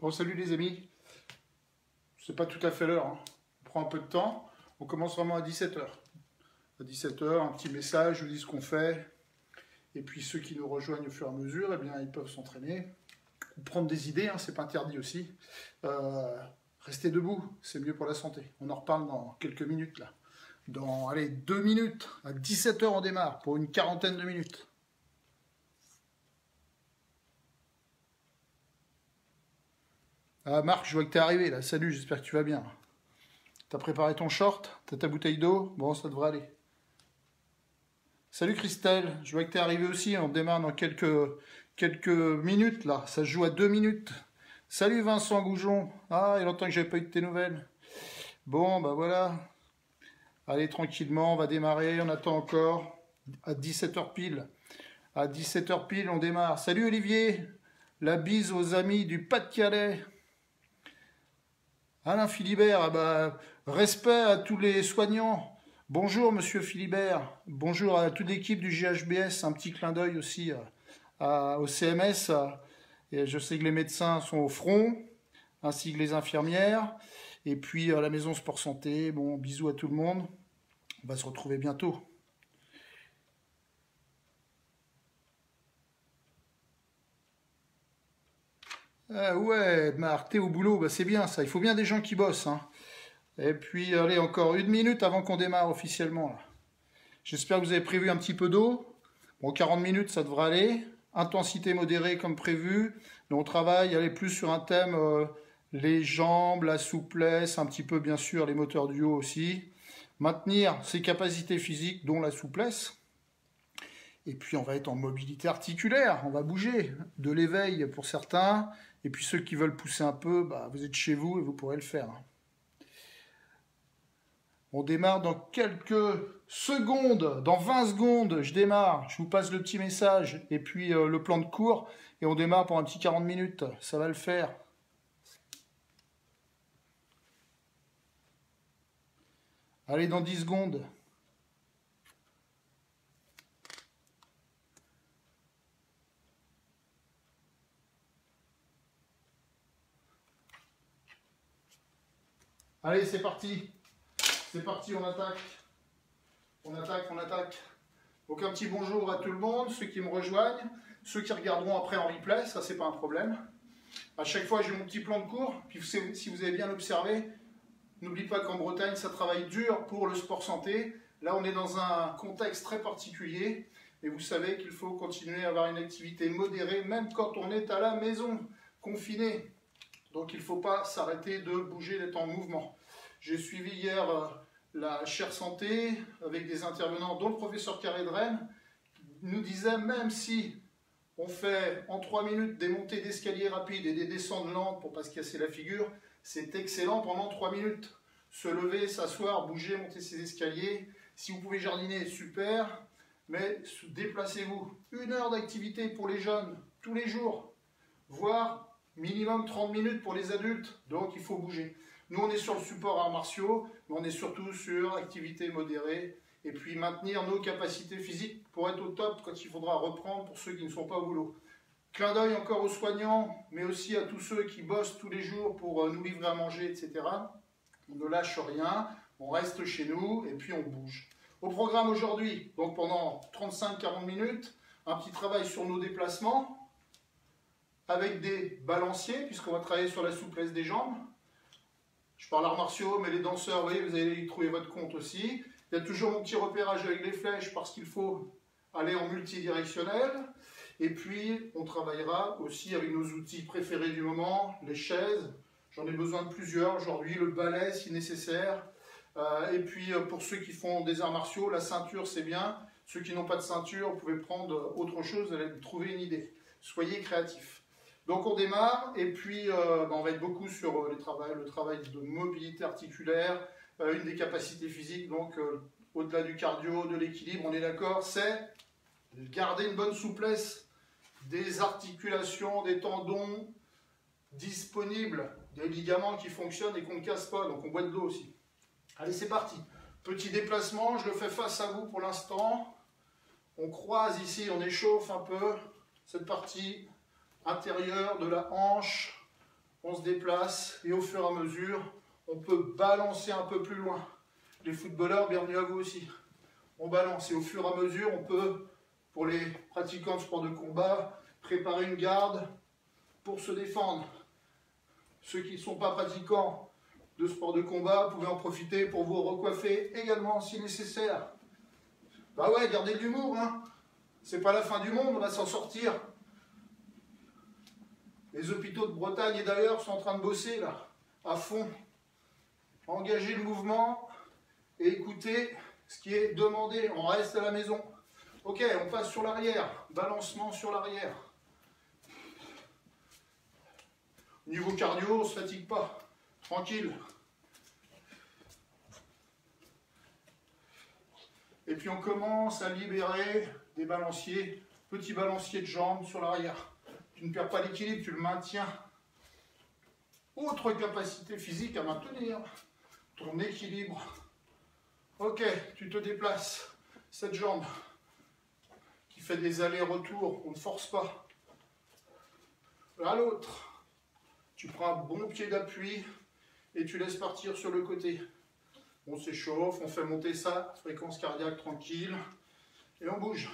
Bon, salut les amis. C'est pas tout à fait l'heure, hein. On prend un peu de temps. On commence vraiment à 17 h. À 17 h, un petit message, je vous dis ce qu'on fait. Et puis ceux qui nous rejoignent au fur et à mesure, eh bien, ils peuvent s'entraîner. Ou prendre des idées, hein, c'est pas interdit aussi. Restez debout, c'est mieux pour la santé. On en reparle dans quelques minutes là. Dans, allez, 2 minutes. À 17 h, on démarre pour une quarantaine de minutes. Ah Marc, je vois que t'es arrivé là. Salut, j'espère que tu vas bien. T'as préparé ton short? T'as ta bouteille d'eau? Bon, ça devrait aller. Salut Christelle, je vois que t'es arrivé aussi. On démarre dans quelques minutes là. Ça se joue à 2 minutes. Salut Vincent Goujon. Ah, il y a longtemps que j'avais pas eu de tes nouvelles. Bon, bah voilà. Allez, tranquillement, on va démarrer. On attend encore à 17 h pile. À 17 h pile, on démarre. Salut Olivier. La bise aux amis du Pas-de-Calais. Alain Philibert, ah bah, respect à tous les soignants. Bonjour Monsieur Philibert, bonjour à toute l'équipe du GHBS, un petit clin d'œil aussi au CMS. Et je sais que les médecins sont au front, ainsi que les infirmières. Et puis à la maison Sport Santé, bon, bisous à tout le monde. On va se retrouver bientôt. Ah ouais, Marc, t'es au boulot, bah c'est bien ça, il faut bien des gens qui bossent, hein. Et puis, allez, encore 1 minute avant qu'on démarre officiellement, là. J'espère que vous avez prévu un petit peu d'eau. Bon, 40 minutes, ça devrait aller. Intensité modérée comme prévu. Donc, on travaille, allez, plus sur un thème, les jambes, la souplesse, un petit peu, bien sûr, les moteurs du haut aussi. Maintenir ses capacités physiques, dont la souplesse. Et puis, on va être en mobilité articulaire. On va bouger. De l'éveil pour certains. Et puis, ceux qui veulent pousser un peu, bah, vous êtes chez vous et vous pourrez le faire. On démarre dans quelques secondes, dans 20 secondes, je démarre, je vous passe le petit message et puis le plan de cours et on démarre pour un petit 40 minutes, ça va le faire. Allez, dans 10 secondes. Allez, c'est parti. C'est parti, on attaque. On attaque, on attaque. Donc un petit bonjour à tout le monde, ceux qui me rejoignent, ceux qui regarderont après en replay, ça c'est pas un problème. À chaque fois j'ai mon petit plan de cours, puis si vous avez bien observé, n'oubliez pas qu'en Bretagne ça travaille dur pour le sport santé. Là on est dans un contexte très particulier, et vous savez qu'il faut continuer à avoir une activité modérée, même quand on est à la maison, confiné. Donc il ne faut pas s'arrêter de bouger, d'être en mouvement. J'ai suivi hier la chaire santé avec des intervenants, dont le professeur Carré de Rennes, qui nous disait même si on fait en 3 minutes des montées d'escalier rapides et des descentes lentes pour ne pas se casser la figure, c'est excellent pendant 3 minutes. Se lever, s'asseoir, bouger, monter ses escaliers. Si vous pouvez jardiner, super, mais déplacez-vous. 1 heure d'activité pour les jeunes, tous les jours, voire minimum 30 minutes pour les adultes, donc il faut bouger. Nous, on est sur le support arts martiaux, mais on est surtout sur activité modérée, et puis maintenir nos capacités physiques pour être au top quand il faudra reprendre pour ceux qui ne sont pas au boulot. Clin d'œil encore aux soignants, mais aussi à tous ceux qui bossent tous les jours pour nous livrer à manger, etc. On ne lâche rien, on reste chez nous, et puis on bouge. Au programme aujourd'hui, donc pendant 35-40 minutes, un petit travail sur nos déplacements, avec des balanciers, puisqu'on va travailler sur la souplesse des jambes. Je parle arts martiaux, mais les danseurs, vous voyez, vous allez y trouver votre compte aussi. Il y a toujours mon petit repérage avec les flèches, parce qu'il faut aller en multidirectionnel. Et puis, on travaillera aussi avec nos outils préférés du moment, les chaises. J'en ai besoin de plusieurs aujourd'hui, le balai si nécessaire. Et puis, pour ceux qui font des arts martiaux, la ceinture, c'est bien. Ceux qui n'ont pas de ceinture, vous pouvez prendre autre chose, vous allez trouver une idée. Soyez créatifs. Donc on démarre et puis on va être beaucoup sur le travail de mobilité articulaire, une des capacités physiques, donc au-delà du cardio, de l'équilibre, on est d'accord, c'est garder une bonne souplesse des articulations, des tendons disponibles, des ligaments qui fonctionnent et qu'on ne casse pas, donc on boit de l'eau aussi. Allez, c'est parti. Petit déplacement, je le fais face à vous pour l'instant. On croise ici, on échauffe un peu cette partie intérieure de la hanche, on se déplace et au fur et à mesure, on peut balancer un peu plus loin. Les footballeurs, bienvenue à vous aussi. On balance et au fur et à mesure, on peut, pour les pratiquants de sport de combat, préparer une garde pour se défendre. Ceux qui ne sont pas pratiquants de sport de combat, vous pouvez en profiter pour vous recoiffer également si nécessaire. Bah ouais, gardez de l'humour, hein. C'est pas la fin du monde, on va s'en sortir. Les hôpitaux de Bretagne et d'ailleurs sont en train de bosser là, à fond. Engagez le mouvement et écoutez ce qui est demandé. On reste à la maison. Ok, on passe sur l'arrière. Balancement sur l'arrière. Au niveau cardio, on ne se fatigue pas. Tranquille. Et puis on commence à libérer des balanciers, petits balanciers de jambes sur l'arrière. Tu ne perds pas l'équilibre, tu le maintiens. Autre capacité physique à maintenir, ton équilibre. Ok, tu te déplaces. Cette jambe qui fait des allers-retours, on ne force pas. À l'autre, tu prends un bon pied d'appui et tu laisses partir sur le côté. On s'échauffe, on fait monter sa fréquence cardiaque tranquille et on bouge.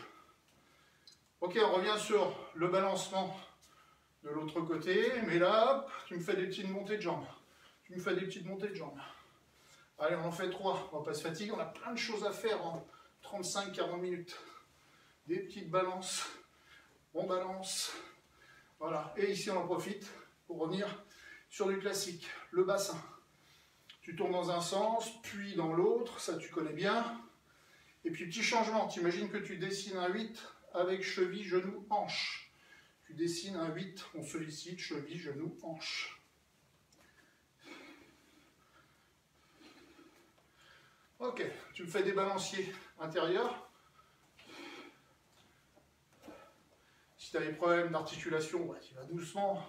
Ok, on revient sur le balancement de l'autre côté, mais là, hop, tu me fais des petites montées de jambes. Tu me fais des petites montées de jambes. Allez, on en fait 3, on va pas se fatiguer, on a plein de choses à faire en 35-40 minutes. Des petites balances, on balance. Voilà, et ici on en profite pour revenir sur du classique, le bassin. Tu tournes dans un sens, puis dans l'autre, ça tu connais bien. Et puis petit changement, tu imagines que tu dessines un 8 avec cheville, genou, hanche. Tu dessines un 8, on sollicite, cheville, genou, hanche. Ok, tu me fais des balanciers intérieurs. Si tu as des problèmes d'articulation, tu vas doucement.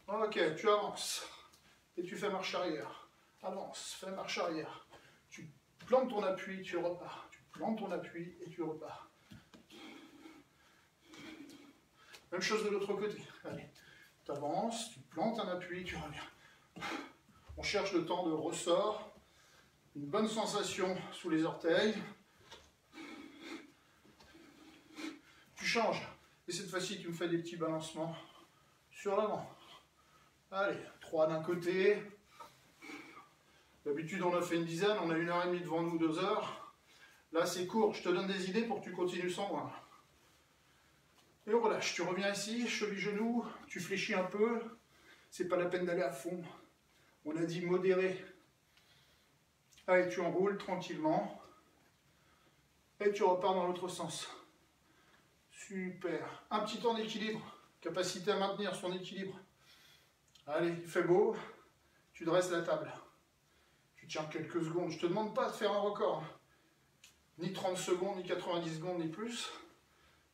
Ok, tu avances et tu fais marche arrière. Avance, fais marche arrière. Tu plantes ton appui, tu repars. Tu plantes ton appui et tu repars. Même chose de l'autre côté. Allez, tu avances, tu plantes un appui, tu reviens. On cherche le temps de ressort. Une bonne sensation sous les orteils. Tu changes. Et cette fois-ci, tu me fais des petits balancements sur l'avant. Allez, 3 d'un côté. D'habitude, on a fait une dizaine. On a 1h30 devant nous, 2 heures. Là, c'est court. Je te donne des idées pour que tu continues sans moi. Et on relâche. Tu reviens ici, cheville-genou. Tu fléchis un peu. C'est pas la peine d'aller à fond. On a dit modéré. Allez, tu enroules tranquillement. Et tu repars dans l'autre sens. Super. Un petit temps d'équilibre. Capacité à maintenir son équilibre. Allez, il fait beau. Tu dresses la table. Tu tiens quelques secondes. Je ne te demande pas de faire un record. Ni 30 secondes, ni 90 secondes, ni plus.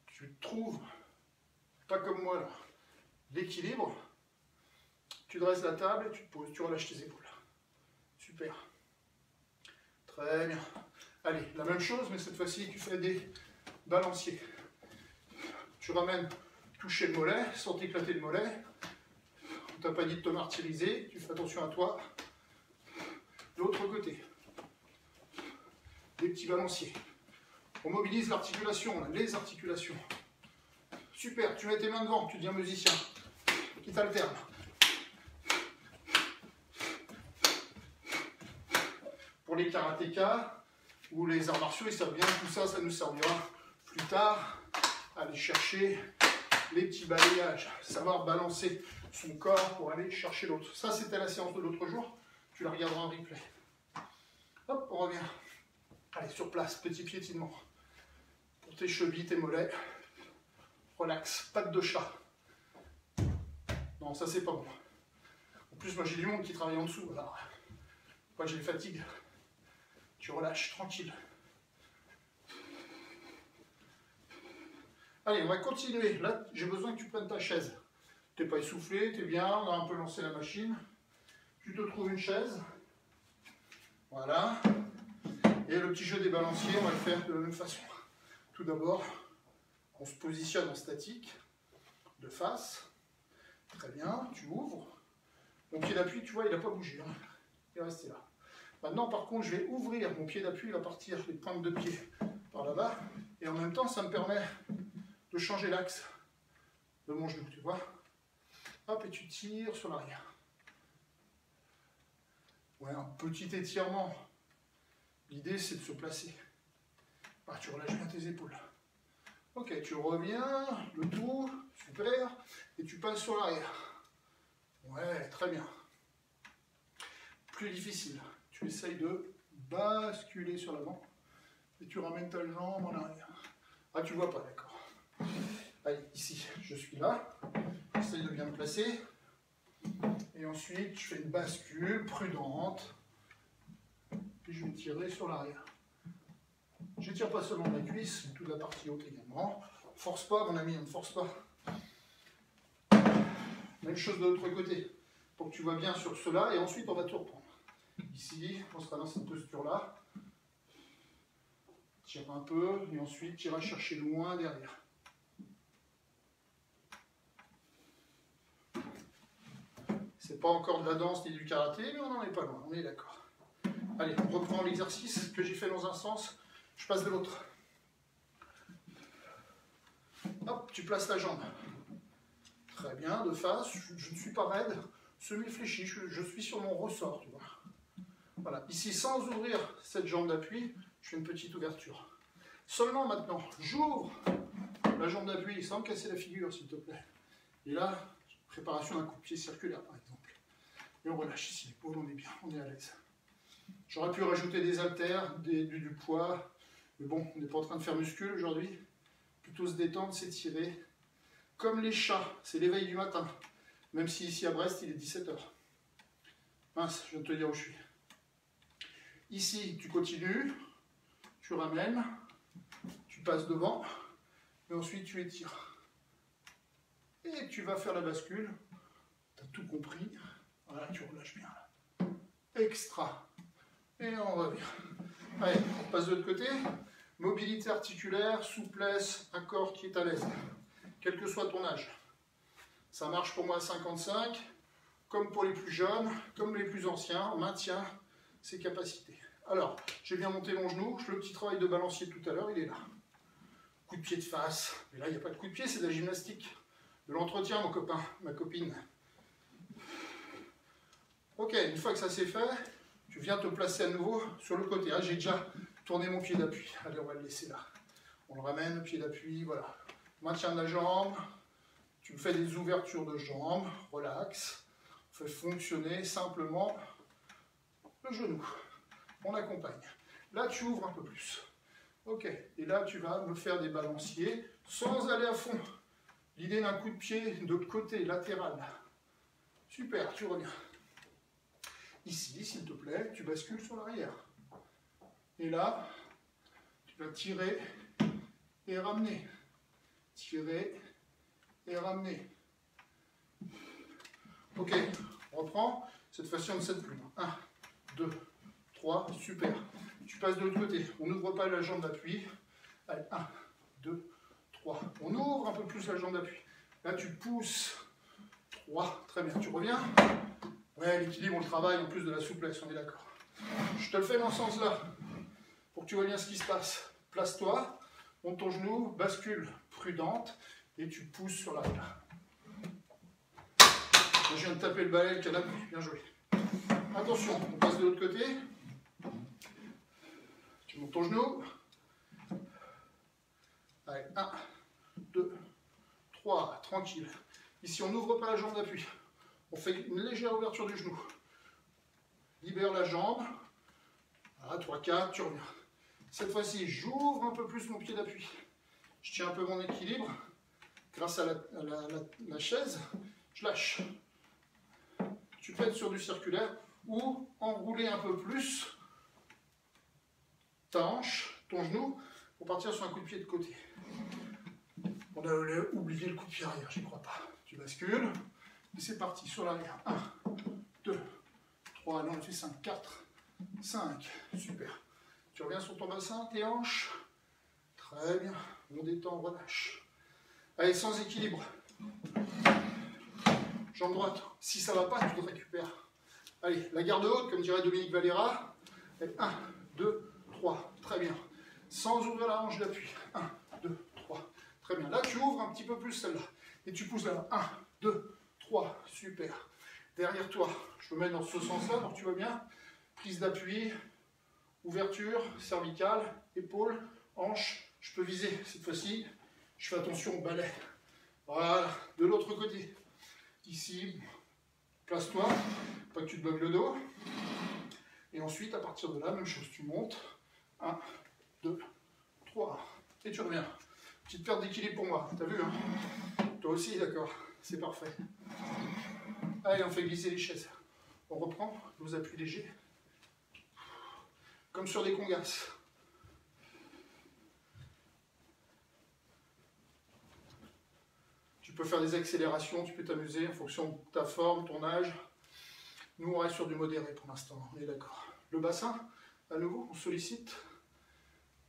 Tu trouves, pas comme moi là, l'équilibre. Tu dresses la table et tu te poses. Tu relâches tes épaules. Super. Très bien. Allez, la même chose, mais cette fois-ci, tu fais des balanciers. Tu ramènes toucher le mollet, sans t'éclater le mollet. On t'a pas dit de te martyriser, tu fais attention à toi. L'autre côté. Des petits balanciers. On mobilise l'articulation, les articulations. Super, tu mets tes mains devant, tu deviens musicien. Qui t'alterne. Pour les karatékas ou les arts martiaux, ils savent bien tout ça, ça nous servira plus tard à aller chercher les petits balayages, savoir balancer son corps pour aller chercher l'autre. Ça, c'était la séance de l'autre jour. Tu la regarderas en replay. Hop, on revient. Allez, sur place, petit piétinement. Pour tes chevilles, tes mollets. Relax, patte de chat. Non, ça, c'est pas bon. En plus, moi, j'ai du monde qui travaille en dessous. Alors, moi, j'ai les fatigues. Tu relâches, tranquille. Allez, on va continuer. Là, j'ai besoin que tu prennes ta chaise. Tu n'es pas essoufflé, tu es bien, on a un peu lancé la machine. Tu te trouves une chaise. Voilà. Et le petit jeu des balanciers, on va le faire de la même façon. Tout d'abord, On se positionne en statique, de face. Très bien, tu ouvres. Mon pied d'appui, tu vois, il n'a pas bougé. Hein. Il est resté là. Maintenant, par contre, je vais ouvrir. Mon pied d'appui, il va partir les pointes de pied par là-bas. Et en même temps, ça me permet de changer l'axe de mon genou, tu vois. Hop, et tu tires sur l'arrière. Ouais, un petit étirement. L'idée, c'est de se placer. Ah, tu relâches bien tes épaules. Ok, tu reviens, le tout, super, et tu passes sur l'arrière. Ouais, très bien. Plus difficile. Tu essayes de basculer sur l'avant et tu ramènes ta jambe en arrière. Ah, tu vois pas, d'accord. Allez, ici, je suis là. J'essaye de bien me placer. Et ensuite, je fais une bascule prudente. Puis je vais tirer sur l'arrière. Je tire pas seulement la cuisse, mais toute la partie haute également. Force pas, mon ami, on ne force pas. Même chose de l'autre côté. Pour que tu vois bien sur cela, et ensuite on va te reprendre. Ici, on sera dans cette posture-là. Tire un peu, et ensuite tu iras chercher loin derrière. C'est pas encore de la danse ni du karaté, mais on n'en est pas loin, on est d'accord. Allez, on reprend l'exercice que j'ai fait dans un sens, je passe de l'autre. Hop, tu places ta jambe. Très bien, de face, je ne suis pas raide, semi-fléchi, je suis sur mon ressort, tu vois. Voilà, ici sans ouvrir cette jambe d'appui, je fais une petite ouverture. Seulement maintenant, j'ouvre la jambe d'appui sans me casser la figure, s'il te plaît. Et là, préparation d'un coup de pied circulaire, par exemple. Et on relâche ici l'épaule, on est bien, on est à l'aise. J'aurais pu rajouter des haltères, du poids, mais bon, on n'est pas en train de faire muscu aujourd'hui. Plutôt se détendre, s'étirer. Comme les chats, c'est l'éveil du matin. Même si ici à Brest, il est 17 h. Mince, je viens de te dire où je suis. Ici, tu continues, tu ramènes, tu passes devant, et ensuite tu étires. Et tu vas faire la bascule. Tu as tout compris. Voilà, tu relâches bien. Extra. Et on revient. Allez, on passe de l'autre côté. Mobilité articulaire, souplesse, un corps qui est à l'aise. Quel que soit ton âge. Ça marche pour moi à 55, comme pour les plus jeunes, comme les plus anciens, on maintient ses capacités. Alors, j'ai bien monté mon genou, le petit travail de balancier tout à l'heure, il est là. Coup de pied de face. Mais là, il n'y a pas de coup de pied, c'est de la gymnastique. De l'entretien, mon copain, ma copine. Ok, une fois que ça c'est fait, tu viens te placer à nouveau sur le côté. Ah, j'ai déjà tourné mon pied d'appui. Allez, on va le laisser là. On le ramène, le pied d'appui, voilà. Maintien de la jambe. Tu me fais des ouvertures de jambes, relax. On fait fonctionner simplement le genou. On accompagne. Là, tu ouvres un peu plus. Ok, et là, tu vas me faire des balanciers sans aller à fond. L'idée d'un coup de pied de côté, latéral. Super, tu reviens. Ici, s'il te plaît, tu bascules sur l'arrière. Et là, tu vas tirer et ramener. Tirer et ramener. Ok, on reprend. Cette fois-ci, on ne cède plus. 1, 2, 3, super. Tu passes de l'autre côté. On n'ouvre pas la jambe d'appui. Allez, 1, 2, 3. On ouvre un peu plus la jambe d'appui. Là, tu pousses. 3, très bien. Tu reviens. Ouais, l'équilibre, on le travaille en plus de la souplesse, on est d'accord. Je te le fais dans ce sens-là, pour que tu vois bien ce qui se passe. Place-toi, monte ton genou, bascule prudente, et tu pousses sur l'arrière. Je viens de taper le balai, le canapé, bien joué. Attention, on passe de l'autre côté. Tu montes ton genou. Allez, 1, 2, 3, tranquille. Ici, on n'ouvre pas la jambe d'appui. On fait une légère ouverture du genou. Libère la jambe. Voilà, 3, 4, tu reviens. Cette fois-ci, j'ouvre un peu plus mon pied d'appui. Je tiens un peu mon équilibre. Grâce à la chaise, je lâche. Tu peux être sur du circulaire ou enrouler un peu plus ta hanche, ton genou, pour partir sur un coup de pied de côté. On a oublié le coup de pied arrière, j'y crois pas. Tu bascules. Et c'est parti, sur l'arrière. 1, 2, 3, là on fait 5, 4, 5, super. Tu reviens sur ton bassin, tes hanches. Très bien, on détend, on relâche. Allez, sans équilibre. Jambe droite. Si ça ne va pas, tu te récupères. Allez, la garde haute, comme dirait Dominique Valera. 1, 2, 3. Très bien. Sans ouvrir la hanche d'appui. 1, 2, 3. Très bien. Là, tu ouvres un petit peu plus celle-là. Et tu pousses là. 1, 2, 3. Super. Derrière toi, je me mets dans ce sens-là, donc tu vois bien. Prise d'appui, ouverture, cervicale, épaule, hanche. Je peux viser cette fois-ci. Je fais attention au balai. Voilà. De l'autre côté. Ici, place-toi, pas que tu te bloques le dos. Et ensuite, à partir de là, même chose, tu montes. 1, 2, 3. Et tu reviens. Petite perte d'équilibre pour moi, t'as vu, hein? Toi aussi, d'accord, c'est parfait. Allez, on fait glisser les chaises. On reprend, nos appuis légers. Comme sur des congas. Tu peux faire des accélérations, tu peux t'amuser en fonction de ta forme, ton âge. Nous, on reste sur du modéré pour l'instant, on est d'accord. Le bassin, à nouveau, on sollicite.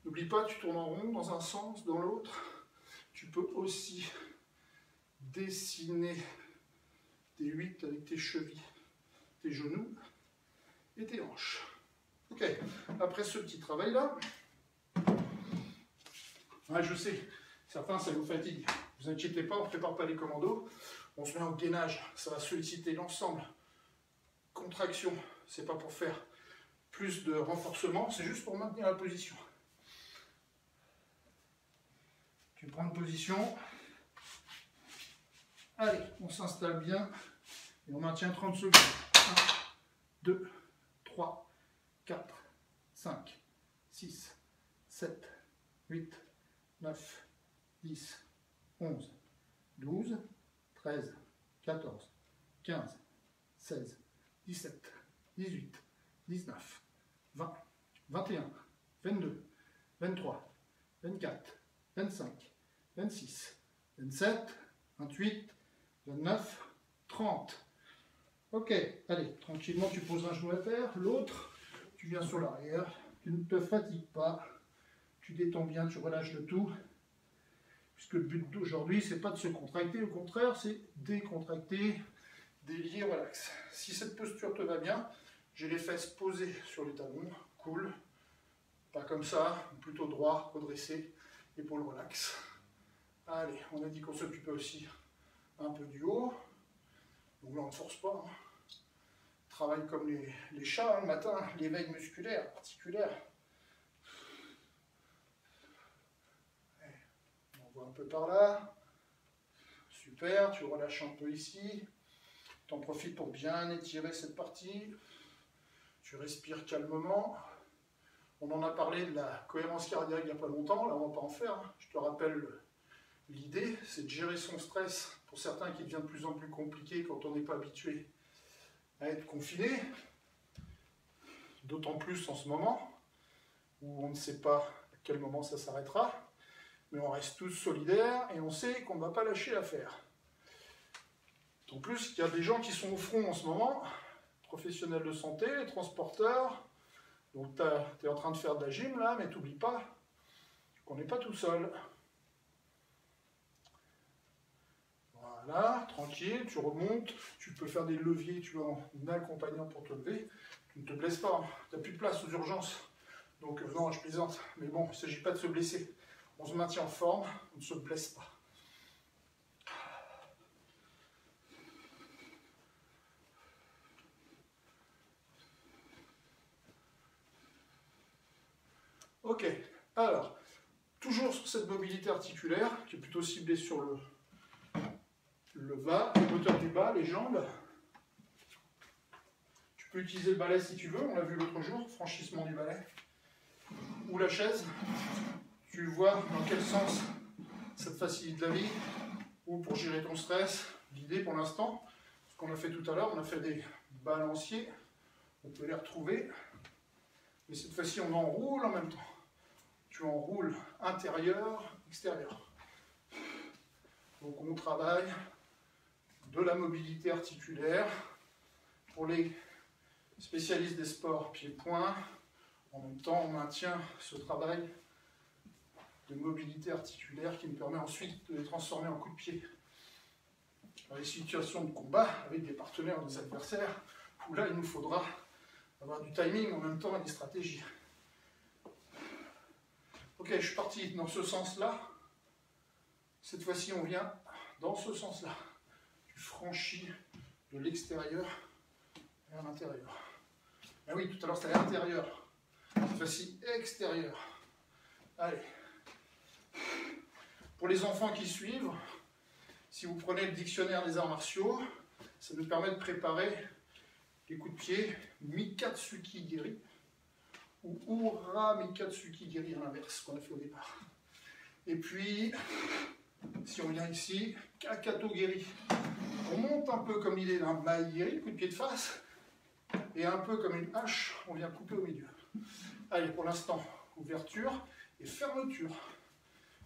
N'oublie pas, tu tournes en rond dans un sens, dans l'autre. Tu peux aussi dessiner tes 8 avec tes chevilles, tes genoux et tes hanches. Ok, après ce petit travail-là, ouais, je sais, certains, ça vous fatigue. Ne vous inquiétez pas, on ne prépare pas les commandos. On se met en gainage, ça va solliciter l'ensemble. Contraction, c'est pas pour faire plus de renforcement, c'est juste pour maintenir la position. Tu prends une position. Allez, on s'installe bien et on maintient 30 secondes. 1, 2, 3, 4, 5, 6, 7, 8, 9, 10, 11, 12, 13, 14, 15, 16, 17, 18, 19, 20, 21, 22, 23, 24, 25, 26, 27, 28, 29, 30. Ok, allez, tranquillement, tu poses un genou à terre, l'autre, tu viens sur l'arrière, tu ne te fatigues pas, tu détends bien, tu relâches le tout, puisque le but d'aujourd'hui, c'est pas de se contracter, au contraire, c'est décontracter, délier, relax. Si cette posture te va bien, j'ai les fesses posées sur les talons, cool, pas comme ça, plutôt droit, redressé, épaules relax. Allez, on a dit qu'on s'occupait aussi un peu du haut, donc là on ne force pas. Hein. Travaille comme les chats hein, le matin, l'éveil musculaire, articulaire. On envoie un peu par là. Super, tu relâches un peu ici. Tu en profites pour bien étirer cette partie. Tu respires calmement. On en a parlé de la cohérence cardiaque il n'y a pas longtemps, là on ne va pas en faire. Hein. Je te rappelle, l'idée c'est de gérer son stress, pour certains qui devient de plus en plus compliqué quand on n'est pas habitué à être confiné, d'autant plus en ce moment, où on ne sait pas à quel moment ça s'arrêtera, mais on reste tous solidaires et on sait qu'on ne va pas lâcher l'affaire. En plus, il y a des gens qui sont au front en ce moment, professionnels de santé, transporteurs, donc tu es en train de faire de la gym là, mais t'oublie pas qu'on n'est pas tout seul. Voilà, tranquille, tu remontes, tu peux faire des leviers, tu as un accompagnant pour te lever, tu ne te blesses pas, tu n'as plus de place aux urgences. Donc non, je plaisante, mais bon, il ne s'agit pas de se blesser. On se maintient en forme, on ne se blesse pas. Ok, alors, toujours sur cette mobilité articulaire, qui est plutôt ciblée sur le bas, le moteur du bas, les jambes. Tu peux utiliser le balai si tu veux, on l'a vu l'autre jour, franchissement du balai. Ou la chaise, tu vois dans quel sens ça te facilite la vie, ou pour gérer ton stress. L'idée pour l'instant, ce qu'on a fait tout à l'heure, on a fait des balanciers, on peut les retrouver, mais cette fois-ci on enroule en même temps. Tu enroules intérieur, extérieur. Donc on travaille de la mobilité articulaire pour les spécialistes des sports pieds-poings. En même temps, on maintient ce travail de mobilité articulaire qui me permet ensuite de les transformer en coups de pied. Dans les situations de combat avec des partenaires, des adversaires, où là il nous faudra avoir du timing en même temps et des stratégies. Ok, je suis parti dans ce sens-là. Cette fois-ci, on vient dans ce sens-là. Tu franchis de l'extérieur vers l'intérieur. Ah oui, tout à l'heure c'était à l'intérieur. Cette fois-ci, extérieur. Allez. Pour les enfants qui suivent, si vous prenez le dictionnaire des arts martiaux, ça nous permet de préparer les coups de pied Mikatsuki Geri ou Ura Mikatsuki Geri à l'inverse, qu'on a fait au départ. Et puis, si on vient ici, Kakato Geri. On monte un peu comme l'idée d'un Mai Geri, coup de pied de face, et un peu comme une hache, on vient couper au milieu. Allez, pour l'instant, ouverture et fermeture.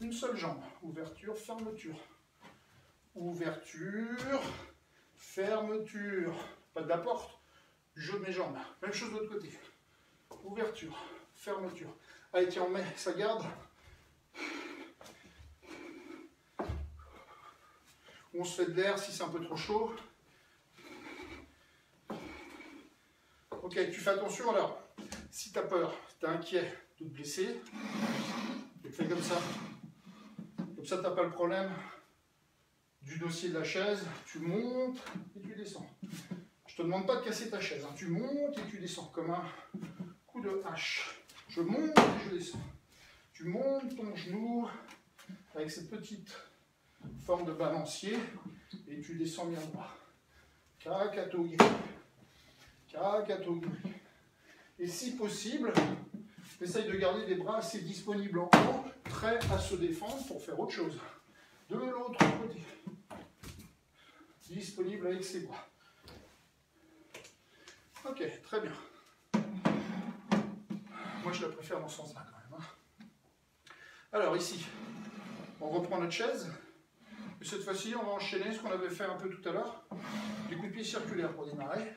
Une seule jambe. Ouverture, fermeture. Ouverture, fermeture. Pas de la porte, jeu de mes jambes. Même chose de l'autre côté. Ouverture, fermeture. Allez, tiens, on met sa garde. On se fait de l'air si c'est un peu trop chaud. Ok, tu fais attention alors. Si tu as peur, si tu es inquiet de te blesser, tu fais comme ça. Comme ça, tu n'as pas le problème du dossier de la chaise. Tu montes et tu descends. Je ne te demande pas de casser ta chaise. Hein. Tu montes et tu descends comme un coup de hache. Je monte et je descends. Tu montes ton genou avec cette petite forme de balancier et tu descends bien droit. Kakato Geri. Kakato Geri. Et si possible, essaye de garder des bras assez disponibles en haut, prêts à se défendre pour faire autre chose. De l'autre côté. Disponible avec ses bras. Ok, très bien. Moi, je la préfère dans ce sens-là quand même. Hein. Alors ici, on reprend notre chaise. Et cette fois-ci, on va enchaîner ce qu'on avait fait un peu tout à l'heure. Des coups de pied circulaires pour démarrer.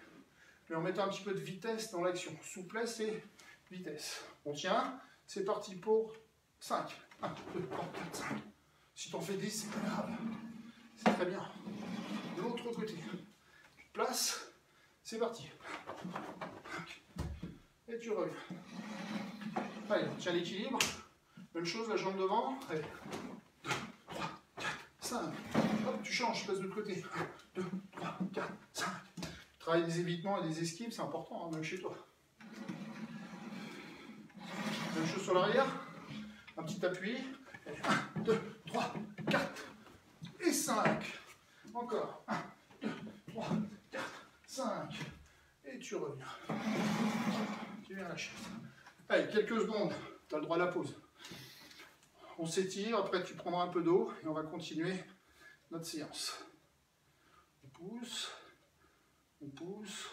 Mais en mettant un petit peu de vitesse dans l'action. Souplesse et vitesse. On tient. C'est parti pour 5. 1, 2, 3, 4, 5. Si tu en fais 10, c'est pas grave. C'est très bien. De l'autre côté. Tu te places. C'est parti. Et tu reviens. Allez, on tient l'équilibre. Même chose, la jambe devant. Allez. 2, 3, 4, 5. Hop, tu changes, passe de l'autre côté. 1, 2, 3, 4, 5. Travailler des évitements et des esquives, c'est important, hein, même chez toi. Même chose sur l'arrière. Un petit appui. 1, 2, 3, 4 et 5. Encore. 1, 2, 3, 4, 5. Et tu reviens. Tu viens à la chaise. Allez, quelques secondes. Tu as le droit à la pause. On s'étire. Après, tu prendras un peu d'eau et on va continuer notre séance. On pousse. On pousse.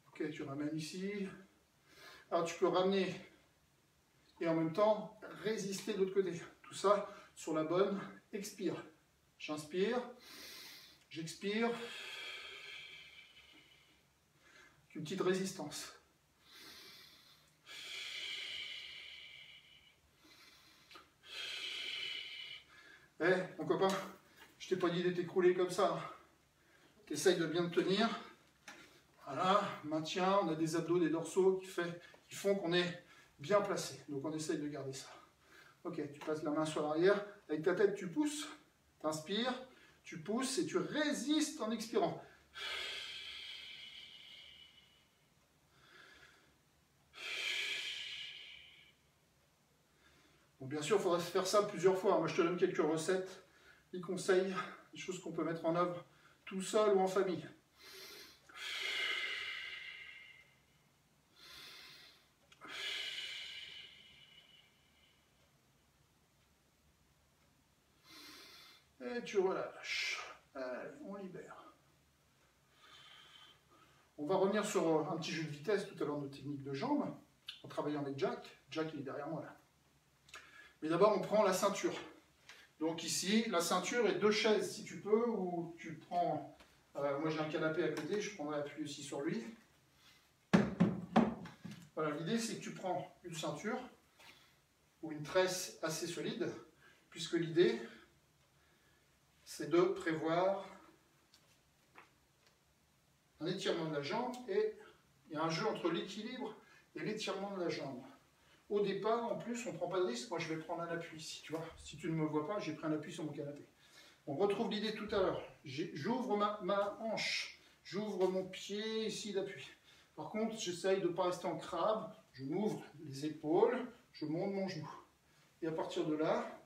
Ok, tu ramènes ici. Alors, tu peux ramener et en même temps résister de l'autre côté. Tout ça sur la bonne expire. J'inspire. J'expire. Une petite résistance. Eh, mon copain, je t'ai pas dit de t'écrouler comme ça. Tu essayes de bien te tenir. Voilà, maintien, on a des abdos, des dorsaux qui font qu'on est bien placé. Donc on essaye de garder ça. Ok, tu passes la main sur l'arrière. Avec ta tête, tu pousses. Tu inspires, tu pousses et tu résistes en expirant. Bon, bien sûr, il faudra faire ça plusieurs fois. Moi, je te donne quelques recettes, des conseils, des choses qu'on peut mettre en œuvre tout seul ou en famille. Et tu relâches. Allez, on libère. On va revenir sur un petit jeu de vitesse tout à l'heure de technique de jambes, en travaillant avec Jack. Jack, il est derrière moi là. Mais d'abord, on prend la ceinture. Donc ici, la ceinture et 2 chaises si tu peux, ou tu prends... moi j'ai un canapé à côté, je prendrai appui aussi sur lui. Voilà, l'idée c'est que tu prends une ceinture, ou une tresse assez solide, puisque l'idée, c'est de prévoir un étirement de la jambe et il y a un jeu entre l'équilibre et l'étirement de la jambe. Au départ, en plus, on ne prend pas de risque. Moi, je vais prendre un appui ici, tu vois. Si tu ne me vois pas, j'ai pris un appui sur mon canapé. On retrouve l'idée tout à l'heure. J'ouvre ma hanche, j'ouvre mon pied ici d'appui. Par contre, j'essaye de ne pas rester en crabe. Je m'ouvre les épaules, je monte mon genou. Et à partir de là,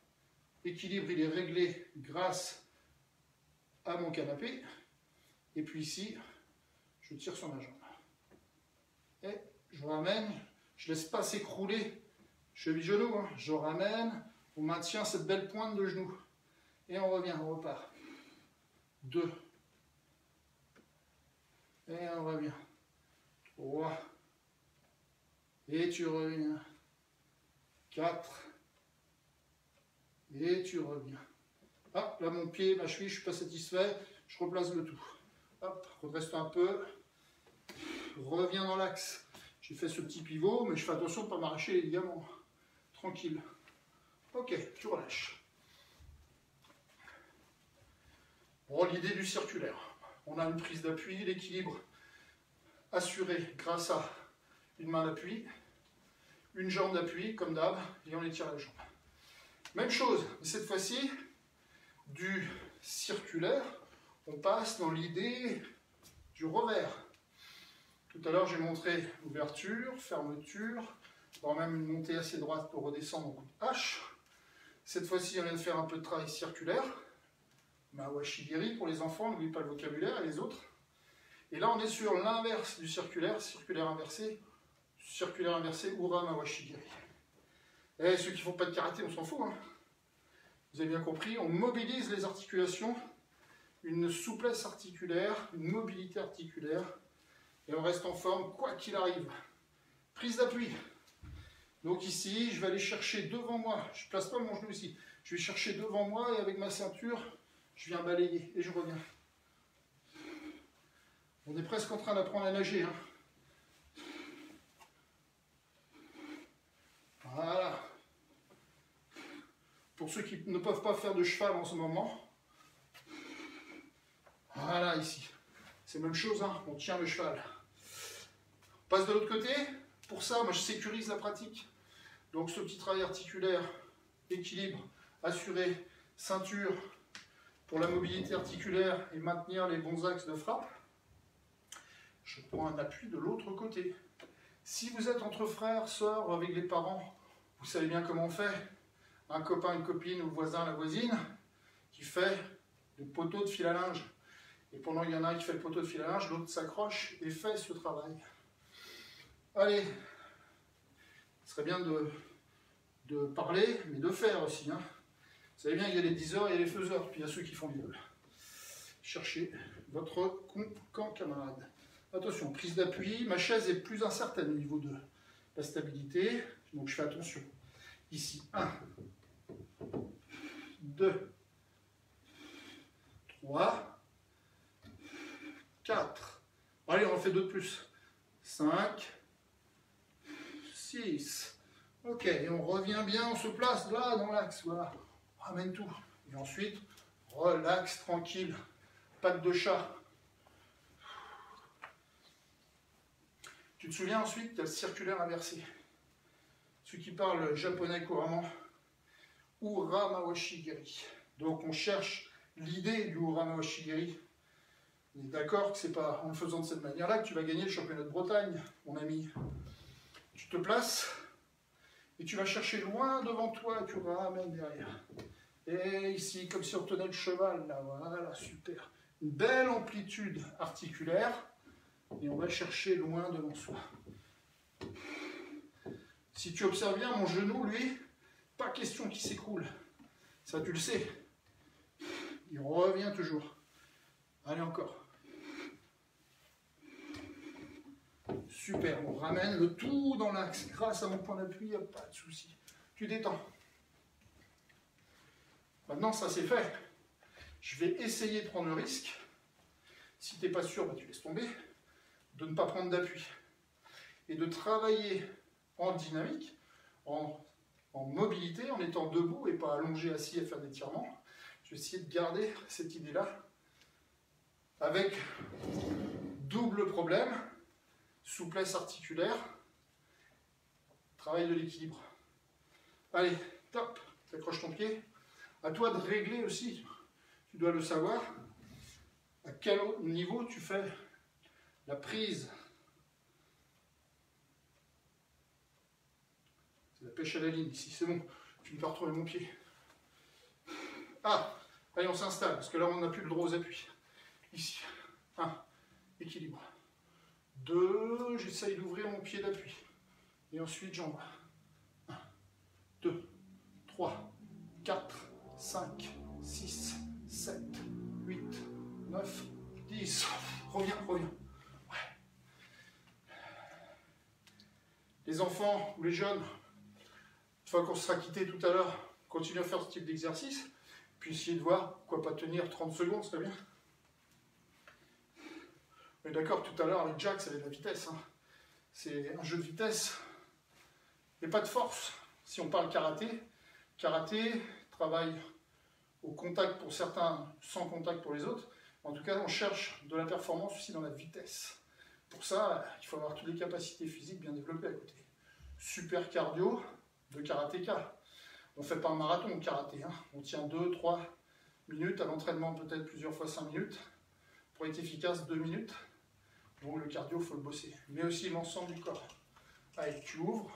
l'équilibre, il est réglé grâce à mon canapé. Et puis ici, je tire sur ma jambe. Et je ramène, je ne laisse pas s'écrouler cheville-genou. Hein. Je ramène, on maintient cette belle pointe de genou. Et on revient, on repart. 2. Et on revient. 3. Et tu reviens. 4. Et tu reviens. Ah, là mon pied, ma cheville, je ne suis pas satisfait. Je replace le tout. Hop, redresse un peu. Reviens dans l'axe. J'ai fait ce petit pivot, mais je fais attention de ne pas m'arracher les ligaments. Tranquille. Ok, tu relâches. Bon, l'idée du circulaire. On a une prise d'appui, l'équilibre assuré grâce à une main d'appui, une jambe d'appui, comme d'hab, et on étire la jambe. Même chose, mais cette fois-ci, du circulaire, on passe dans l'idée du revers. Tout à l'heure, j'ai montré ouverture, fermeture, voire même une montée assez droite pour redescendre au coup de hache. Cette fois-ci, on vient de faire un peu de travail circulaire. Mawashigiri pour les enfants, n'oubliez pas le vocabulaire et les autres. Et là, on est sur l'inverse du circulaire, circulaire inversé Ura Mawashigiri. Et ceux qui ne font pas de karaté, on s'en fout. Hein. Vous avez bien compris, on mobilise les articulations, une souplesse articulaire, une mobilité articulaire, et on reste en forme quoi qu'il arrive. Prise d'appui. Donc ici, je vais aller chercher devant moi, je ne place pas mon genou ici, je vais chercher devant moi et avec ma ceinture, je viens balayer et je reviens. On est presque en train d'apprendre à nager. Hein. Voilà. Pour ceux qui ne peuvent pas faire de cheval en ce moment, voilà ici. C'est la même chose, hein. On tient le cheval. On passe de l'autre côté. Pour ça, moi je sécurise la pratique. Donc ce petit travail articulaire, équilibre, assuré, ceinture pour la mobilité articulaire et maintenir les bons axes de frappe. Je prends un appui de l'autre côté. Si vous êtes entre frères, sœurs, avec les parents, vous savez bien comment on fait. Un copain, une copine, ou le voisin, la voisine, qui fait le poteau de fil à linge. Et pendant qu'il y en a un qui fait le poteau de fil à linge, l'autre s'accroche et fait ce travail. Allez, ce serait bien de parler, mais de faire aussi. Hein. Vous savez bien, il y a les diseurs et les faiseurs, puis il y a ceux qui font les deux. Cherchez votre camarade. Attention, prise d'appui. Ma chaise est plus incertaine au niveau de la stabilité, donc je fais attention. Ici, 1, 2, 3, 4. Allez, on en fait 2 de plus. 5, 6. Ok, et on revient bien, on se place là dans l'axe. Voilà, on ramène tout. Et ensuite, relax, tranquille. Patte de chat. Tu te souviens ensuite, tu as le circulaire inversé. Ceux qui parlent japonais couramment, Ura Mawashigiri. Donc on cherche l'idée du Ura Mawashigiri. On est d'accord que c'est pas en le faisant de cette manière-là que tu vas gagner le championnat de Bretagne, mon ami. Tu te places et tu vas chercher loin devant toi, tu ramènes derrière. Et ici, comme si on tenait le cheval, là, voilà, super. Une belle amplitude articulaire et on va chercher loin devant soi. Si tu observes bien, mon genou, lui, pas question qu'il s'écroule. Ça, tu le sais. Il revient toujours. Allez, encore. Super, on ramène le tout dans l'axe. Grâce à mon point d'appui, il n'y a pas de souci. Tu détends. Maintenant, ça c'est fait. Je vais essayer de prendre le risque. Si tu n'es pas sûr, bah, tu laisses tomber. De ne pas prendre d'appui. Et de travailler en dynamique, en en mobilité, en étant debout et pas allongé, assis à faire des étirements. Je vais essayer de garder cette idée-là avec double problème, souplesse articulaire, travail de l'équilibre. Allez, top, tu accroches ton pied. À toi de régler aussi, tu dois le savoir, à quel niveau tu fais la prise. C'est la pêche à la ligne ici, c'est bon, tu me fais retrouver mon pied. Ah, allez on s'installe, parce que là on n'a plus le droit aux appuis. Ici, 1, équilibre. 2, j'essaye d'ouvrir mon pied d'appui. Et ensuite j'envoie. 1, 2, 3, 4, 5, 6, 7, 8, 9, 10. Reviens, reviens. Ouais. Les enfants ou les jeunes, une fois qu'on sera quitté tout à l'heure, continuez à faire ce type d'exercice, puis essayez de voir pourquoi pas tenir 30 secondes, c'est bien. Mais d'accord, tout à l'heure avec Jack, c'est de la vitesse. Hein. C'est un jeu de vitesse, mais pas de force. Si on parle karaté, karaté, travail au contact pour certains, sans contact pour les autres. En tout cas, on cherche de la performance aussi dans la vitesse. Pour ça, il faut avoir toutes les capacités physiques bien développées à côté. Super cardio de karatéka. On ne fait pas un marathon au karaté. Hein. On tient 2-3 minutes à l'entraînement, peut-être plusieurs fois 5 minutes. Pour être efficace, 2 minutes. Donc le cardio, il faut le bosser. Mais aussi l'ensemble du corps. Allez, tu ouvres.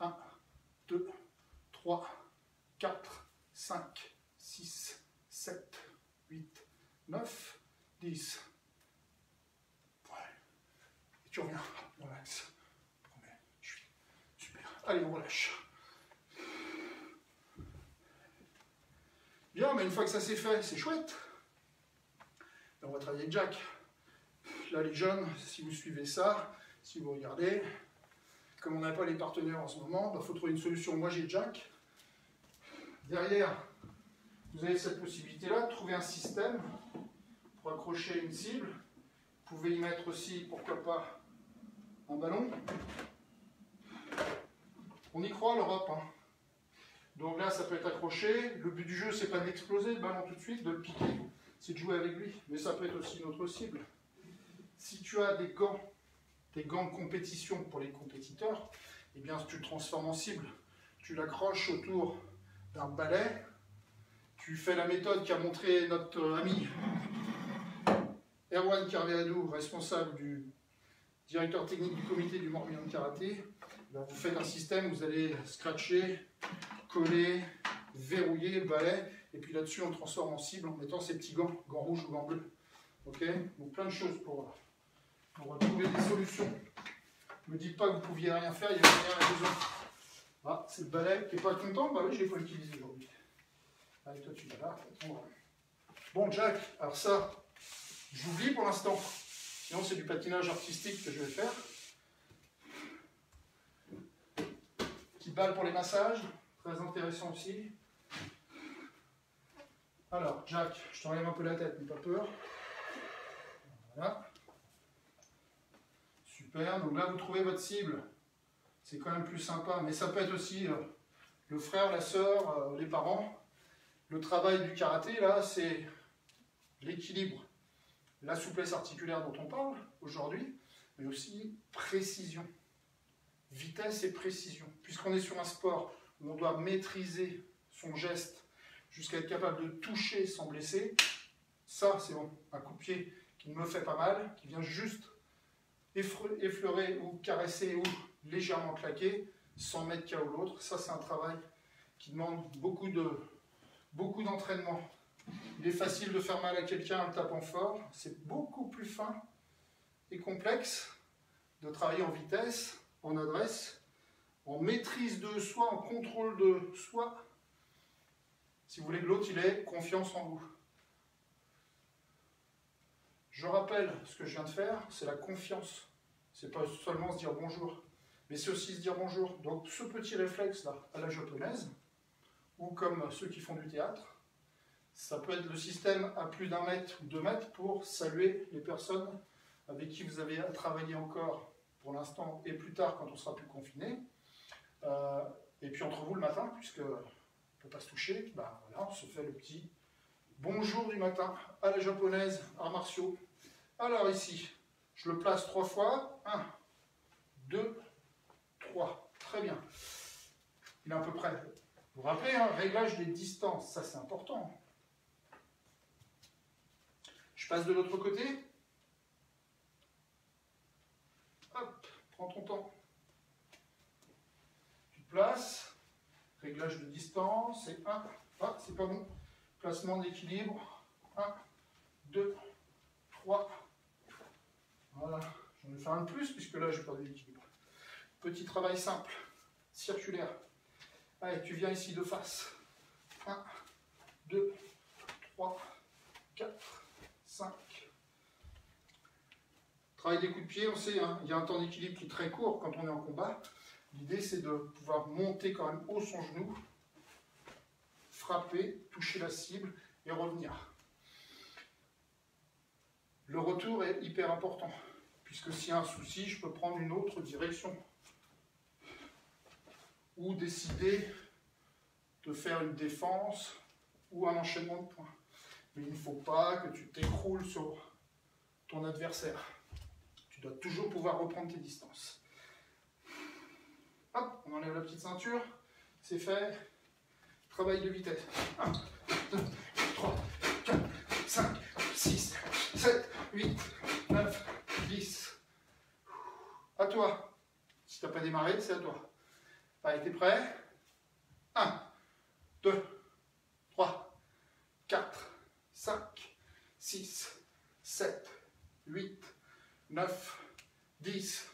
1, 2, 3, 4, 5, 6, 7, 8, 9, 10. Ouais. Et tu reviens. Relax. Super. Allez, on relâche. Bien, mais une fois que ça c'est fait, c'est chouette. On va travailler avec Jack. Là, les jeunes, si vous suivez ça, si vous regardez, comme on n'a pas les partenaires en ce moment, il faut trouver une solution. Moi, j'ai Jack. Derrière, vous avez cette possibilité-là de trouver un système pour accrocher une cible. Vous pouvez y mettre aussi, pourquoi pas, un ballon. On y croit, l'Europe. Hein. Donc là, ça peut être accroché. Le but du jeu, c'est pas d'exploser le ballon tout de suite, de le piquer. C'est de jouer avec lui. Mais ça peut être aussi une autre cible. Si tu as des gants de compétition pour les compétiteurs, eh bien, tu le transformes en cible. Tu l'accroches autour d'un balai. Tu fais la méthode qu'a montré notre ami Erwan Carveadou, responsable du directeur technique du comité du Morbihan Karaté. Vous faites un système, vous allez scratcher, coller, verrouiller le balai, et puis là-dessus on le transforme en cible en mettant ces petits gants rouges ou gants bleus. Ok? Donc plein de choses pour trouver des solutions. Ne me dites pas que vous ne pouviez rien faire, il y a rien à besoin. Ah, c'est le balai qui n'est pas content, bah oui, je ne l'ai pas utilisé aujourd'hui. Allez, toi tu vas là, bon Jack, alors ça, j'oublie pour l'instant. Sinon c'est du patinage artistique que je vais faire. Petite balle pour les massages, très intéressant aussi. Alors Jack, je t'enlève un peu la tête, n'aie pas peur. Voilà. Super, donc là vous trouvez votre cible. C'est quand même plus sympa, mais ça peut être aussi le frère, la sœur, les parents. Le travail du karaté, là, c'est l'équilibre, la souplesse articulaire dont on parle aujourd'hui, mais aussi précision, vitesse et précision. Puisqu'on est sur un sport où on doit maîtriser son geste jusqu'à être capable de toucher sans blesser, ça, c'est bon. Un coup de pied qui ne me fait pas mal, qui vient juste effleurer ou caresser ou légèrement claquer, sans mettre KO l'autre. Ça, c'est un travail qui demande beaucoup d'entraînement. Il est facile de faire mal à quelqu'un en le tapant fort. C'est beaucoup plus fin et complexe de travailler en vitesse, en adresse, en maîtrise de soi, en contrôle de soi. Si vous voulez que l'autre, il ait confiance en vous. Je rappelle ce que je viens de faire, c'est la confiance. C'est pas seulement se dire bonjour, mais c'est aussi se dire bonjour. Donc ce petit réflexe-là, à la japonaise, ou comme ceux qui font du théâtre, ça peut être le système à plus d'1 mètre ou 2 mètres pour saluer les personnes avec qui vous avez à travailler encore pour l'instant et plus tard quand on sera plus confiné. Et puis entre vous le matin, puisque on ne peut pas se toucher, bah, voilà, on se fait le petit bonjour du matin à la japonaise, arts martiaux. Alors ici, je le place 3 fois. 1, 2, 3. Très bien. Il est à peu près. Vous vous rappelez, hein, réglage des distances, ça c'est important. Je passe de l'autre côté. Hop, prends ton temps. Tu places. Réglage de distance. Et 1. Ah, c'est pas bon. Placement d'équilibre. 1, 2, 3. Voilà. J'en ai fait un de plus puisque là, je n'ai pas d'équilibre. Petit travail simple. Circulaire. Allez, tu viens ici de face. 1, 2, 3, 4, 5. Travail des coups de pied, on sait, hein, il y a un temps d'équilibre qui est très court quand on est en combat. L'idée, c'est de pouvoir monter quand même haut son genou, frapper, toucher la cible et revenir. Le retour est hyper important, puisque s'il y a un souci, je peux prendre une autre direction. Ou décider de faire une défense ou un enchaînement de points. Mais il ne faut pas que tu t'écroules sur ton adversaire. Tu dois toujours pouvoir reprendre tes distances. Hop, on enlève la petite ceinture, c'est fait. Travail de vitesse. 1, 2, 3, 4, 5, 6, 7, 8, 9, 10. À toi. Si tu n'as pas démarré, c'est à toi. Allez, t'es prêt? 1, 2, 3, 4, 5, 6, 7, 8, 9, 10.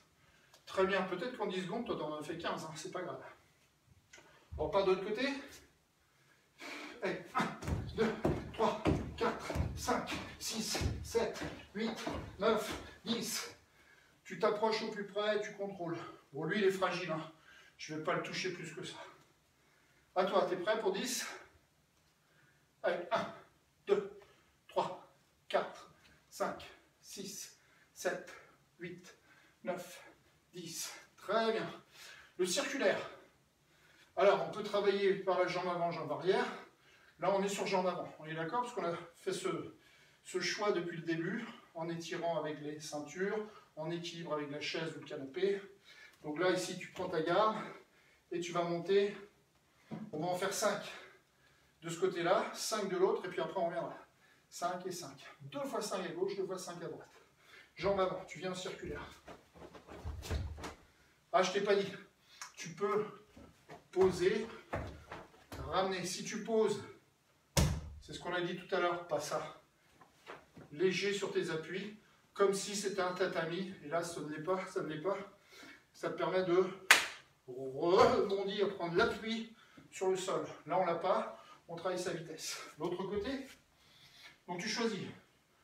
Très bien, peut-être qu'en 10 secondes, toi t'en as fait 15, hein, c'est pas grave. On repart de l'autre côté. Allez, 1, 2, 3, 4, 5, 6, 7, 8, 9, 10. Tu t'approches au plus près, tu contrôles. Bon, lui, il est fragile, hein. Je ne vais pas le toucher plus que ça. À toi, t'es prêt pour 10? Allez, 1, 2, 3, 4, 5, 6, 7, 8, 9, 10. Très bien. Le circulaire. Alors, on peut travailler par la jambe avant, jambe arrière. Là, on est sur jambe avant. On est d'accord? Parce qu'on a fait ce choix depuis le début, en étirant avec les ceintures, en équilibre avec la chaise ou le canapé. Donc là, ici, tu prends ta garde et tu vas monter. On va en faire 5 de ce côté-là, 5 de l'autre, et puis après, on reviendra. 5 et 5. 2 fois 5 à gauche, 2 fois 5 à droite. Jambe avant, tu viens en circulaire. Ah, je t'ai pas dit. Tu peux poser, ramener. Si tu poses, c'est ce qu'on a dit tout à l'heure, pas ça. Léger sur tes appuis, comme si c'était un tatami. Et là, ça ne l'est pas, ça ne l'est pas. Ça te permet de rebondir, prendre l'appui sur le sol. Là, on ne l'a pas, on travaille sa vitesse. L'autre côté, donc tu choisis.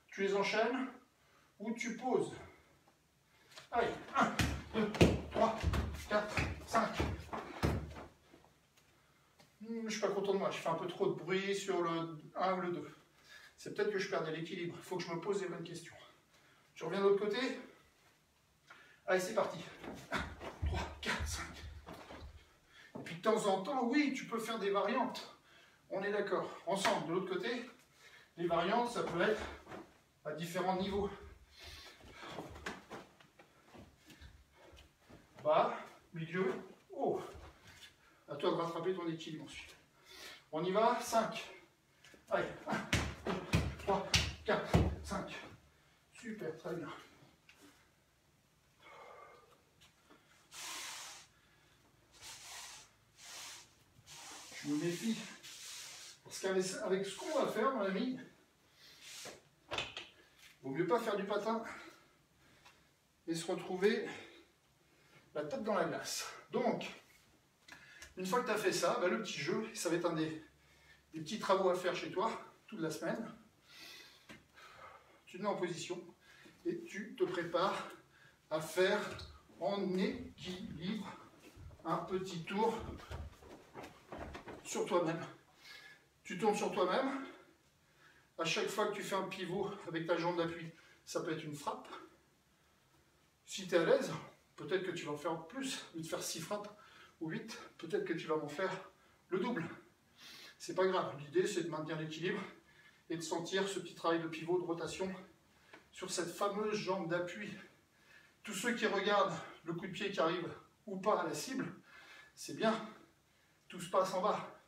Tu les enchaînes ou tu poses. Allez, 1, 2, 3, 4, 5. Je ne suis pas content de moi, je fais un peu trop de bruit sur le 1 ou le 2. C'est peut-être que je perdais l'équilibre. Il faut que je me pose les bonnes questions. Je reviens de l'autre côté. Allez, c'est parti. 1, 3, 4, 5. Et puis de temps en temps, oui, tu peux faire des variantes. On est d'accord. Ensemble, de l'autre côté, les variantes, ça peut être à différents niveaux. Bas, milieu, haut. À toi de rattraper ton équilibre ensuite. On y va, 5. Allez, 1, 2, 3, 4, 5. Super, très bien. Je me méfie. Parce qu'avec ce qu'on va faire, mon ami, il vaut mieux pas faire du patin et se retrouver la tête dans la glace. Donc, une fois que tu as fait ça, bah, le petit jeu, ça va être un des petits travaux à faire chez toi, toute la semaine. Tu te mets en position et tu te prépares à faire en équilibre un petit tour sur toi-même. Tu tournes sur toi-même. À chaque fois que tu fais un pivot avec ta jambe d'appui, ça peut être une frappe. Si tu es à l'aise, peut-être que tu vas en faire plus, ou de faire 6 frappes ou 8, peut-être que tu vas m'en faire le double. C'est pas grave, l'idée c'est de maintenir l'équilibre et de sentir ce petit travail de pivot, de rotation sur cette fameuse jambe d'appui. Tous ceux qui regardent le coup de pied qui arrive ou pas à la cible, c'est bien, tout se passe en bas.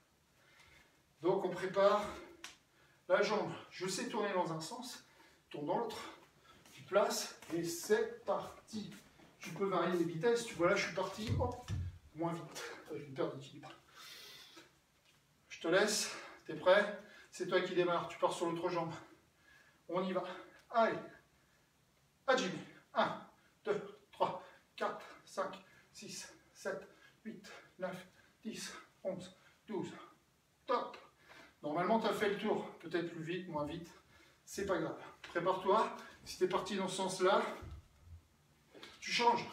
Donc on prépare la jambe, je sais tourner dans un sens, tourne dans l'autre, tu places et c'est parti. Tu peux varier les vitesses, tu vois là je suis parti, hop, moins vite, avec une perte d'équilibre. Je te laisse, t'es prêt? C'est toi qui démarres, tu pars sur l'autre jambe. On y va. Allez, à Jimmy. 1, 2, 3, 4, 5, 6, 7, 8, 9, 10, 11, 12. Top. Normalement, tu as fait le tour. Peut-être plus vite, moins vite. C'est pas grave. Prépare-toi. Si tu es parti dans ce sens-là, tu changes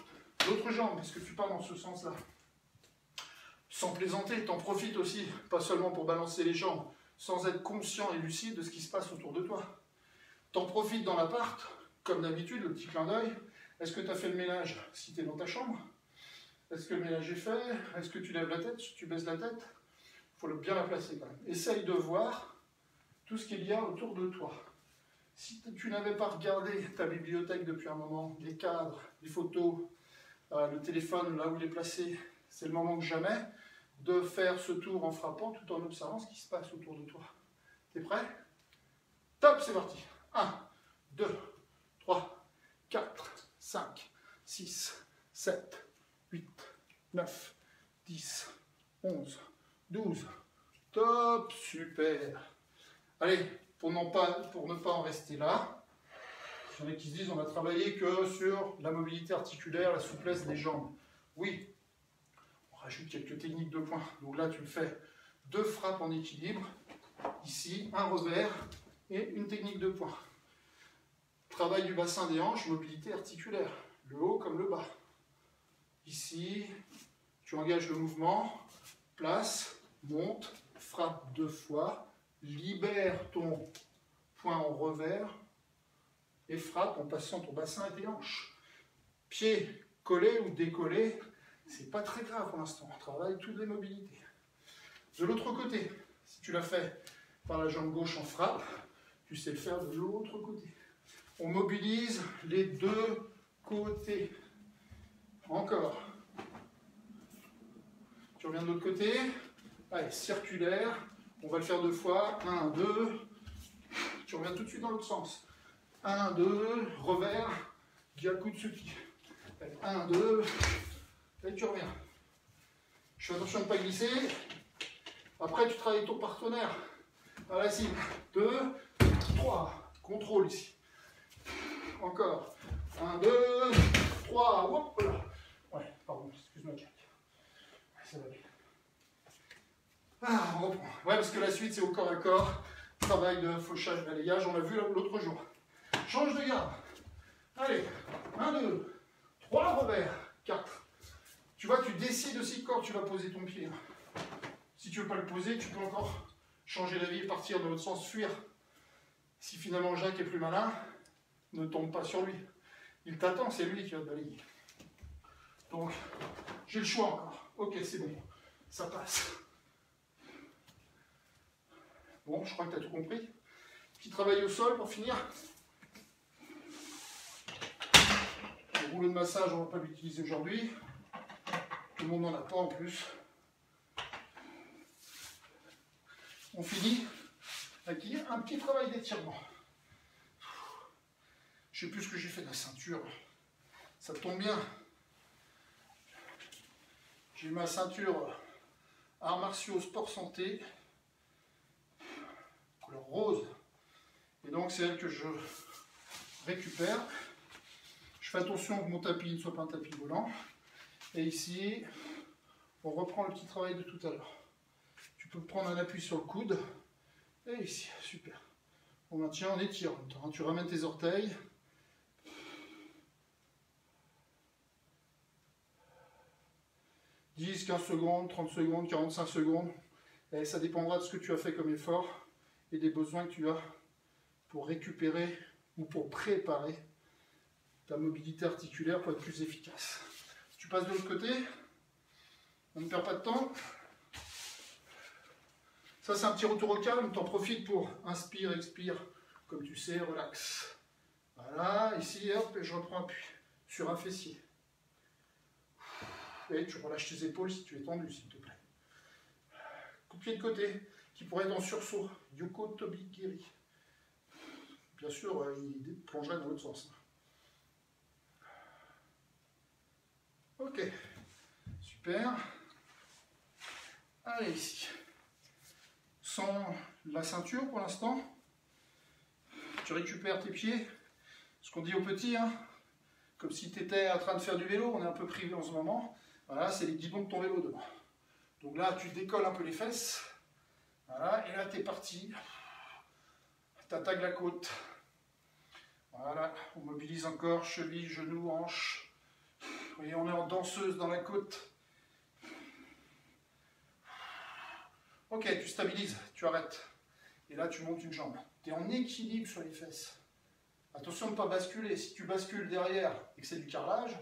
l'autre jambe parce que tu pars dans ce sens-là. Sans plaisanter, t'en profites aussi, pas seulement pour balancer les jambes, sans être conscient et lucide de ce qui se passe autour de toi. T'en profites dans l'appart, comme d'habitude, le petit clin d'œil. Est-ce que tu as fait le ménage si tu es dans ta chambre? Est-ce que le ménage est fait? Est-ce que tu lèves la tête? Tu baisses la tête? Il faut bien la placer quand même. Essaye de voir tout ce qu'il y a autour de toi. Si tu n'avais pas regardé ta bibliothèque depuis un moment, les cadres, les photos, le téléphone, là où il est placé, c'est le moment que jamais de faire ce tour en frappant tout en observant ce qui se passe autour de toi. T'es prêt? Top, c'est parti. 1, 2, 3, 4, 5, 6, 7, 8, 9, 10, 11, 12. Top, super. Allez, pour ne pas en rester là, il y en a qui se disent on va travailler que sur la mobilité articulaire, la souplesse des jambes. Oui, on rajoute quelques techniques de points. Donc là, tu le fais 2 frappes en équilibre. Ici, un revers et une technique de poing. Travail du bassin des hanches, mobilité articulaire. Le haut comme le bas. Ici, tu engages le mouvement, place, monte, frappe 2 fois, libère ton poing en revers et frappe en passant ton bassin et tes hanches. Pieds collés ou décollés, c'est pas très grave pour l'instant. On travaille toutes les mobilités. De l'autre côté, si tu l'as fait par la jambe gauche en frappe, tu sais le faire de l'autre côté. On mobilise les 2 côtés. Encore. Tu reviens de l'autre côté. Allez, circulaire. On va le faire 2 fois. 1, 2. Tu reviens tout de suite dans l'autre sens. 1, 2. Revers. Gyakutsuki. 1, 2. Et tu reviens. Je fais attention de ne pas glisser. Après, tu travailles ton partenaire à la cible. 2, 3. Contrôle ici. Encore. 1, 2, 3. Hop là. Ouais, pardon, excuse-moi, Jack. Ça va bien. Ah, on reprend. Ouais, parce que la suite, c'est au corps à corps. Travail de fauchage, balayage. On l'a vu l'autre jour. Change de garde. Allez. 1, 2, 3 revers. 4. Tu vois, tu décides aussi quand tu vas poser ton pied. Si tu ne veux pas le poser, tu peux encore changer d'avis et partir dans l'autre sens, fuir. Si finalement Jacques est plus malin, ne tombe pas sur lui. Il t'attend, c'est lui qui va te balayer. Donc, j'ai le choix encore. Ok, c'est bon, ça passe. Bon, je crois que tu as tout compris. Petit travail au sol pour finir. Le rouleau de massage, on ne va pas l'utiliser aujourd'hui. Tout le monde n'en a pas en plus. On finit avec un petit travail d'étirement. Je ne sais plus ce que j'ai fait de la ceinture. Ça tombe bien. J'ai ma ceinture arts martiaux sport santé, couleur rose. Et donc c'est elle que je récupère. Je fais attention que mon tapis ne soit pas un tapis volant. Et ici, on reprend le petit travail de tout à l'heure. Tu peux prendre un appui sur le coude. Et ici, super. On maintient, on étire en même temps. Tu ramènes tes orteils. « 10, 15 secondes, 30 secondes, 45 secondes. Et ça dépendra de ce que tu as fait comme effort et des besoins que tu as pour récupérer ou pour préparer ta mobilité articulaire pour être plus efficace. Tu passes de l'autre côté. On ne perd pas de temps. Ça, c'est un petit retour au calme. Tu en profites pour inspire, expire. Comme tu sais, relax. Voilà, ici, hop, et je reprends appui sur un fessier. Et tu relâches tes épaules si tu es tendu, s'il te plaît. Coup de pied de côté, qui pourrait être en sursaut. Yoko Tobi Giri. Bien sûr, il plongerait dans l'autre sens. Ok, super. Allez, ici. Sans la ceinture pour l'instant. Tu récupères tes pieds. Ce qu'on dit aux petits, hein, comme si tu étais en train de faire du vélo, on est un peu privé en ce moment. Voilà, c'est les guidons de ton vélo devant. Donc là, tu décolles un peu les fesses. Voilà, et là, tu es parti. Tu attaques la côte. Voilà, on mobilise encore, cheville, genou, hanche. Vous voyez, on est en danseuse dans la côte. Ok, tu stabilises, tu arrêtes. Et là, tu montes une jambe. Tu es en équilibre sur les fesses. Attention de ne pas basculer. Si tu bascules derrière et que c'est du carrelage,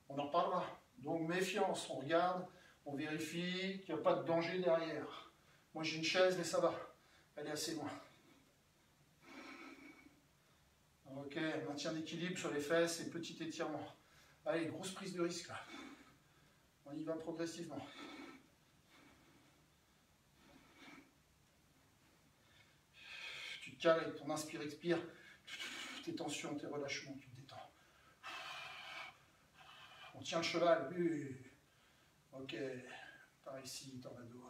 on en reparlera. Donc méfiance, on regarde, on vérifie qu'il n'y a pas de danger derrière. Moi j'ai une chaise, mais ça va. Elle est assez loin. Ok, maintien d'équilibre sur les fesses et petit étirement. Allez, grosse prise de risque là. On y va progressivement. Tu te cales avec ton inspire-expire. Tes tensions, tes relâchements, tu te détends. On tient le cheval, oui. Ok, par ici, tornado.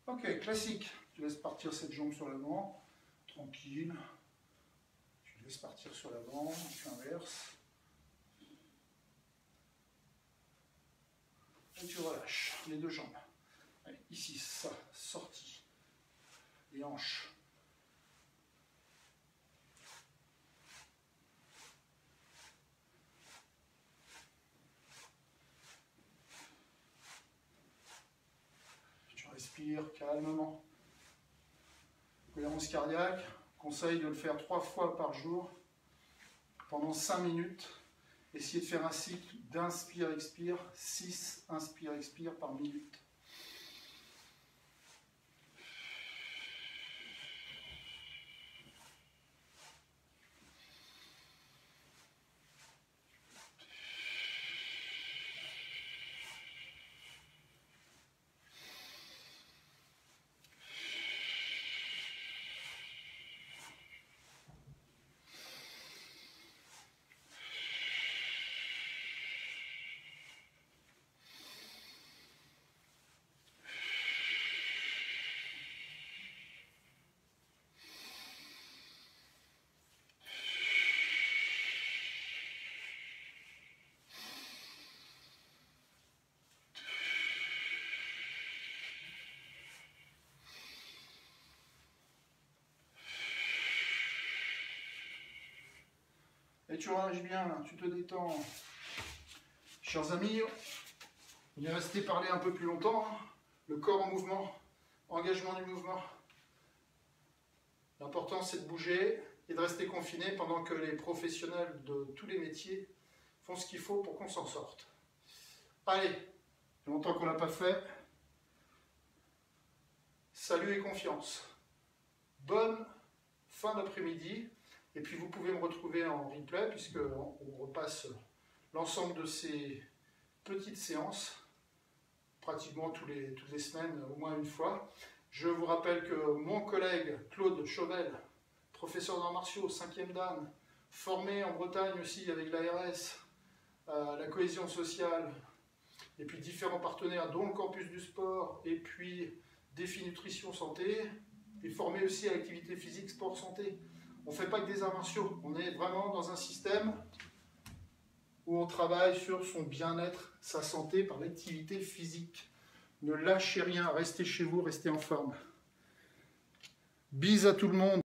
Ok, classique. Tu laisses partir cette jambe sur l'avant, tranquille. Tu laisses partir sur l'avant, tu inverses. Et tu relâches les deux jambes. Allez, ici, ça, sortie. Les hanches. Tu respires calmement. Cohérence cardiaque, conseil de le faire 3 fois par jour pendant 5 minutes. Essayez de faire un cycle d'inspire-expire, 6 inspire-expire par minute. Et tu relâches bien, là, tu te détends. Chers amis, on est resté parler un peu plus longtemps. Hein. Le corps en mouvement, engagement du mouvement. L'important, c'est de bouger et de rester confiné pendant que les professionnels de tous les métiers font ce qu'il faut pour qu'on s'en sorte. Allez, il y a longtemps qu'on ne l'a pas fait. Salut et confiance. Bonne fin d'après-midi. Et puis vous pouvez me retrouver en replay puisqu'on repasse l'ensemble de ces petites séances, pratiquement toutes les semaines, au moins une fois. Je vous rappelle que mon collègue Claude Chauvel, professeur d'arts martiaux, 5e dan, formé en Bretagne aussi avec l'ARS, la cohésion sociale, et puis différents partenaires dont le campus du sport, et puis Défi Nutrition Santé, et formé aussi à l'activité physique, sport, santé. On ne fait pas que des arts martiaux, on est vraiment dans un système où on travaille sur son bien-être, sa santé par l'activité physique. Ne lâchez rien, restez chez vous, restez en forme. Bis à tout le monde.